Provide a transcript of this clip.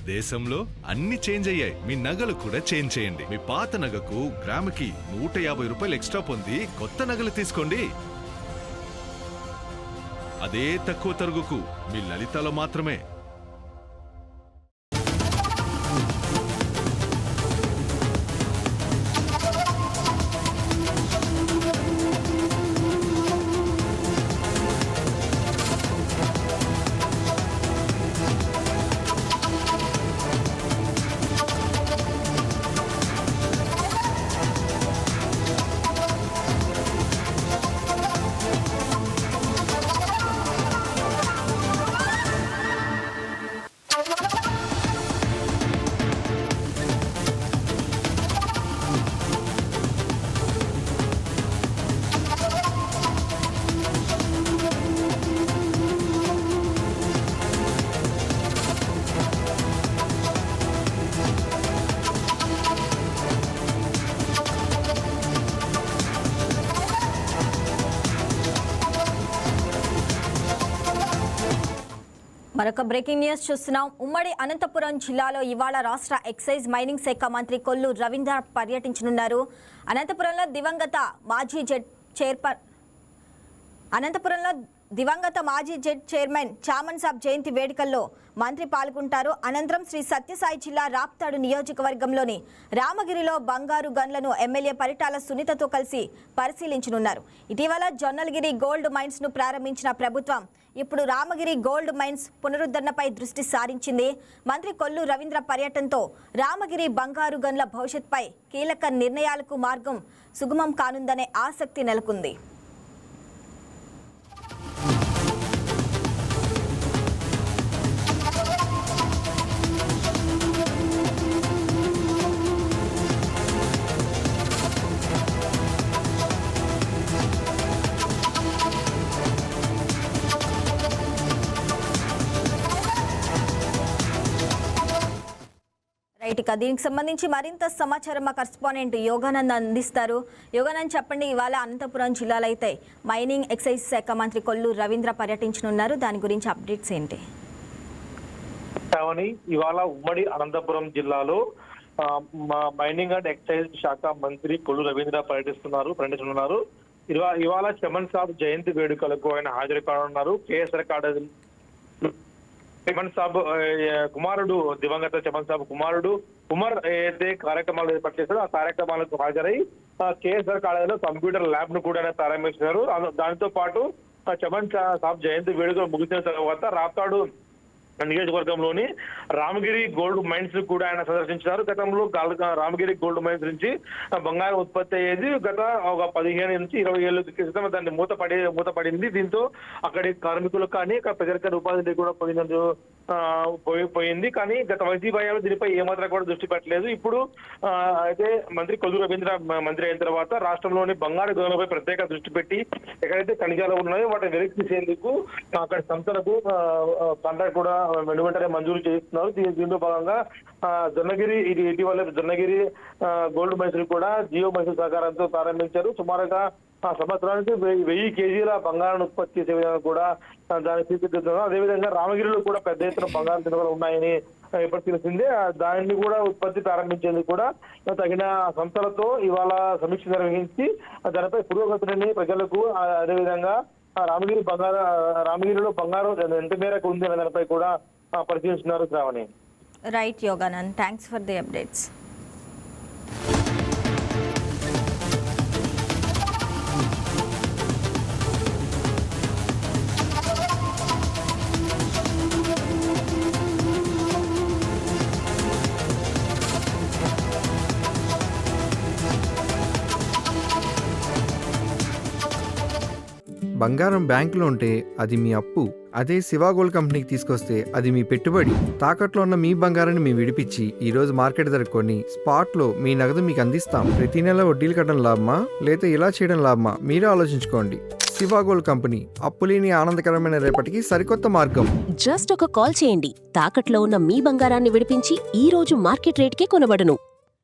దేశంలో అన్ని చేంజ్ అయ్యాయి, మీ నగలు కూడా చేంజ్ చేయండి. మీ పాత నగకు గ్రాముకి 150 రూపాయలు ఎక్స్ట్రా పొంది కొత్త నగలు తీసుకోండి. అదే తక్కువ తరుగుకు మీ లలితలో మాత్రమే. మరొక బ్రేకింగ్ న్యూస్ చూస్తున్నాం. ఉమ్మడి అనంతపురం జిల్లాలో ఇవాళ రాష్ట్ర ఎక్సైజ్ మైనింగ్ శాఖ మంత్రి కొల్లు రవీంద్ర పర్యటించనున్నారు. అనంతపురంలో దివంగత మాజీ జెడ్ చైర్మన్ చామన్ సాబ్ జయంతి వేడుకల్లో మంత్రి పాల్గొంటారు. అనంతరం శ్రీ సత్యసాయి జిల్లా రాప్తాడు నియోజకవర్గంలోని రామగిరిలో బంగారు గన్లను ఎమ్మెల్యే పరిటాల సునీతతో కలిసి పరిశీలించనున్నారు. ఇటీవల జొన్నలగిరి గోల్డ్ మైన్స్ ను ప్రారంభించిన ప్రభుత్వం ఇప్పుడు రామగిరి గోల్డ్ మైన్స్ పునరుద్ధరణపై దృష్టి సారించింది. మంత్రి కొల్లు రవీంద్ర పర్యటనతో రామగిరి బంగారు గన్ల భవిష్యత్పై కీలక నిర్ణయాలకు మార్గం సుగమం కానుందనే ఆసక్తి నెలకొంది. రైట్, దీనికి సంబంధించి మరింత సమాచారం మా కరెస్పాండెంట్ యోగానంద్ అందిస్తారు. యోగానంద్, చెప్పండి, ఇవాళ అనంతపురం జిల్లాలో అయితే మైనింగ్ ఎక్సైజ్ శాఖ మంత్రి కొల్లు రవీంద్ర పర్యటించనున్నారు. దాని గురించి అప్డేట్స్ ఏంటి? ఇవాళ ఉమ్మడి అనంతపురం జిల్లాలో మైనింగ్ అండ్ ఎక్సైజ్ శాఖ మంత్రి కొల్లు రవీంద్ర పర్యటిస్తున్నారు. ఇవాళ చమన్ సాబ్ జయంతి వేడుకలకు ఆయన హాజరు కానున్నారు. కేఎస్ఆర్ కాలేజీ చమన్ సాబ్ కుమారుడు, దివంగత చమన్ సాబ్ కుమారుడు ఉమర్ ఏదైతే కార్యక్రమాలు ఏర్పాటు చేశారో ఆ కార్యక్రమాలకు హాజరై కేఎస్ఆర్ కాలేజీలో కంప్యూటర్ ల్యాబ్ ను కూడా ప్రారంభించారు. దానితో పాటు చమన్ సాబ్ జయంతి వేడుకలు ముగిసిన తర్వాత రాప్తాడు నియోజకవర్గంలోని రామగిరి గోల్డ్ మైన్స్ కూడా ఆయన సందర్శించారు. గతంలో రామగిరి గోల్డ్ మైన్స్ నుంచి బంగారం ఉత్పత్తి అయ్యేది. గత ఒక 15 నుంచి 20 ఏళ్ళ క్రితం దాన్ని మూతపడింది. దీంతో అక్కడి కార్మికులకు కానీ ప్రజలకు ఉపాధి కూడా పోయింది. కానీ గత వైసీపీ హయాంలో దీనిపై ఏమాత్రం కూడా దృష్టి పెట్టలేదు. ఇప్పుడు అయితే మంత్రి కొల్లు రవీంద్ర మంత్రి అయిన తర్వాత రాష్ట్రంలోని బంగారు గనులపై ప్రత్యేక దృష్టి పెట్టి ఎక్కడైతే ఖనిజాలు ఉన్నాయో వాటిని వెనక్కి తీసేందుకు అక్కడి సంస్థలకు కాంట్రాక్ట్ కూడా వెంటనే మంజూరు చేస్తున్నారు. దీంట్లో భాగంగా ఇటీవల జొన్నగిరి గోల్డ్ మైన్స్ కూడా జియో మైన్స్ సహకారంతో ప్రారంభించారు. సుమారుగా సంవత్సరానికి 1000 కేజీల బంగారాన్ని ఉత్పత్తి చేసే విధంగా కూడా దాన్ని తీర్చిదిద్దుతున్నారు. అదేవిధంగా రామగిరిలో కూడా పెద్ద ఎత్తున బంగారం నిల్వలు ఉన్నాయని ఇప్పుడు తెలిసిందే. దాన్ని కూడా ఉత్పత్తి ప్రారంభించేందుకు కూడా తగిన సంస్థలతో ఇవాళ సమీక్ష నిర్వహించి దానిపై పురోగతిని ప్రజలకు, అదేవిధంగా రామగిరిలో బంగారం ఎంత మేరకు ఉంది అనే దానిపై కూడా పరిశీలిస్తున్నారు. Sravani. Right Yoganand, thanks for the updates. బంగారం బ్యాంకులో ఉంటే అది మీ అప్పు, అదే శివ గోల్డ్ కంపెనీకి తీసుకొస్తే అది మీ పెట్టుబడి. తాకట్లో ఉన్న మీ బంగారాన్ని మేము విడిపించి ఈ రోజు మార్కెట్ ధర కొని స్పాట్లో మీ నగదు మీకు అందిస్తాం. ప్రతి నెల వడ్డీలు కట్టడం లాభమా లేదా ఇలా చేయడం లాభమా మీరే ఆలోచించుకోండి. శివ గోల్డ్ కంపెనీ, అప్పులేని ఆనందకరమైన రేపటికి సరికొత్త మార్గం. జస్ట్ ఒక కాల్ చేయండి. తాకట్లో ఉన్న మీ బంగారాన్ని విడిపించి ఈ రోజు మార్కెట్ రేట్కే కొనబడును.